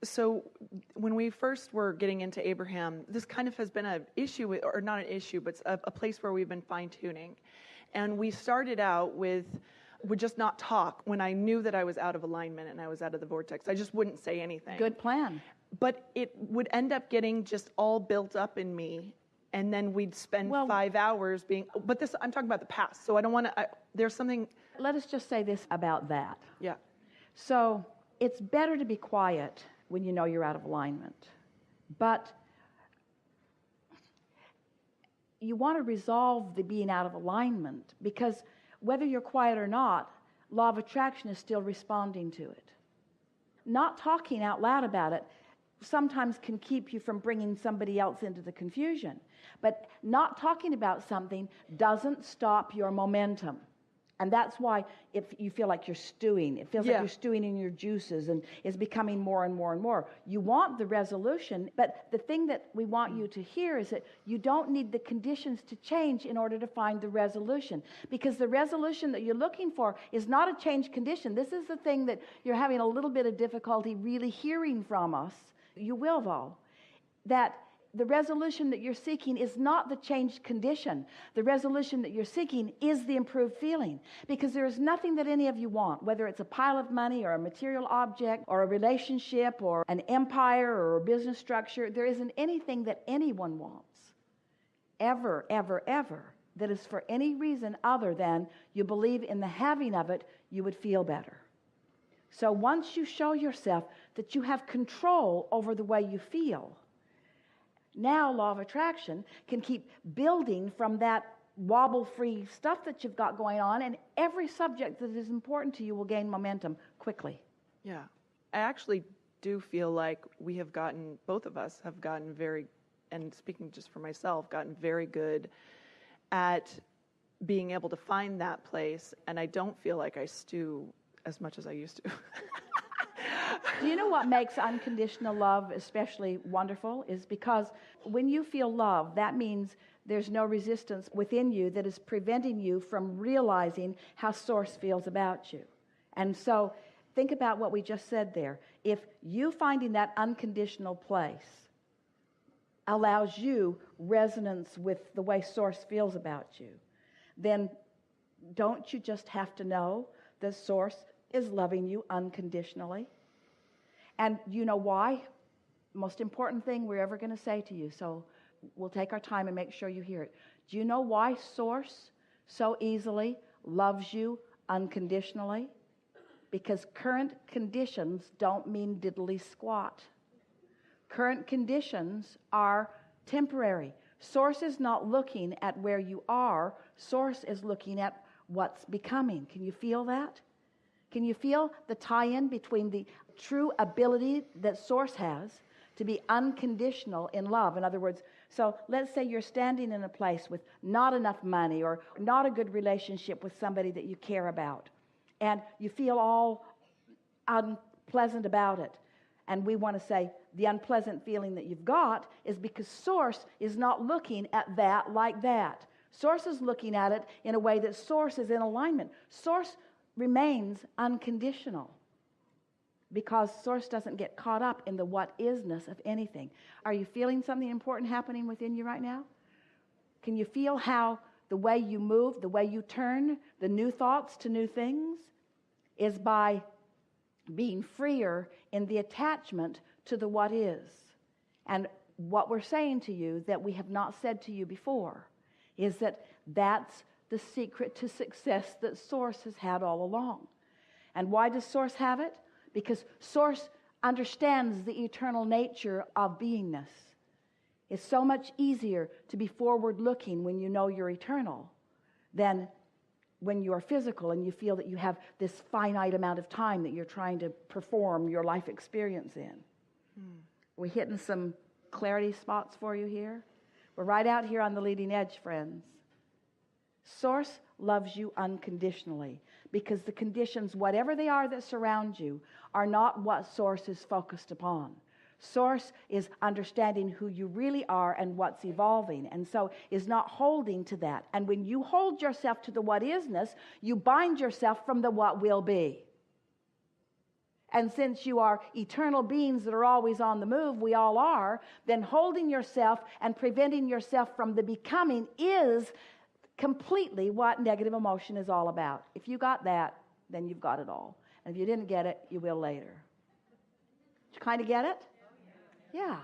So when we first were getting into Abraham, this kind of has been an issue, or not an issue, but a place where we've been fine-tuning. And we started out with, would just not talk when I knew that I was out of alignment and I was out of the vortex. I just wouldn't say anything. Good plan. But it would end up getting just all built up in me. And then we'd spend 5 hours being, but this, I'm talking about the past. So I don't want to, there's something. Let us just say this about that. Yeah. So it's better to be quiet when you know you're out of alignment. But you want to resolve the being out of alignment, because whether you're quiet or not, law of attraction is still responding to it. Not talking out loud about it sometimes can keep you from bringing somebody else into the confusion. But not talking about something doesn't stop your momentum. And that's why if you feel like you're stewing, it feels like you're stewing in your juices and it's becoming more and more and more. You want the resolution, but the thing that we want you to hear is that you don't need the conditions to change in order to find the resolution. Because the resolution that you're looking for is not a changed condition. This is the thing that you're having a little bit of difficulty really hearing from us. You will, though. That the resolution that you're seeking is not the changed condition. The resolution that you're seeking is the improved feeling. Because there is nothing that any of you want, whether it's a pile of money or a material object or a relationship or an empire or a business structure. There isn't anything that anyone wants, ever, ever, ever, that is for any reason other than you believe in the having of it, you would feel better. So once you show yourself that you have control over the way you feel, now law of attraction can keep building from that wobble-free stuff that you've got going on, and every subject that is important to you will gain momentum quickly. Yeah. I actually do feel like we have gotten, both of us have gotten very, and speaking just for myself, gotten very good at being able to find that place, and I don't feel like I stew as much as I used to. Do you know what makes unconditional love especially wonderful? Is because when you feel love, that means there's no resistance within you that is preventing you from realizing how Source feels about you. And so think about what we just said there. If you finding that unconditional place allows you resonance with the way Source feels about you, then don't you just have to know that Source is loving you unconditionally? And you know why? Most important thing we're ever going to say to you, so we'll take our time and make sure you hear it. Do you know why Source so easily loves you unconditionally? Because current conditions don't mean diddly squat. Current conditions are temporary. Source is not looking at where you are. Source is looking at what's becoming. Can you feel that? Can you feel the tie-in between the true ability that Source has to be unconditional in love? In other words, so let's say you're standing in a place with not enough money or not a good relationship with somebody that you care about, and you feel all unpleasant about it. And we want to say the unpleasant feeling that you've got is because Source is not looking at that like that. Source is looking at it in a way that Source is in alignment. Source remains unconditional because Source doesn't get caught up in the what-isness of anything. Are you feeling something important happening within you right now? Can you feel how the way you move, the way you turn, the new thoughts to new things is by being freer in the attachment to the what is? And what we're saying to you that we have not said to you before is that that's the secret to success that Source has had all along. And why does Source have it? Because Source understands the eternal nature of beingness. It's so much easier to be forward-looking when you know you're eternal than when you're physical and you feel that you have this finite amount of time that you're trying to perform your life experience in. We're hitting some clarity spots for you here. We're right out here on the leading edge, friends. Source loves you unconditionally because the conditions, whatever they are that surround you, are not what Source is focused upon. Source is understanding who you really are and what's evolving, and so is not holding to that. And when you hold yourself to the what isness, you bind yourself from the what will be. And since you are eternal beings that are always on the move, we all are, then holding yourself and preventing yourself from the becoming is completely what negative emotion is all about. If you got that, then you've got it all. And if you didn't get it, you will later. Did you kind of get it? Yeah.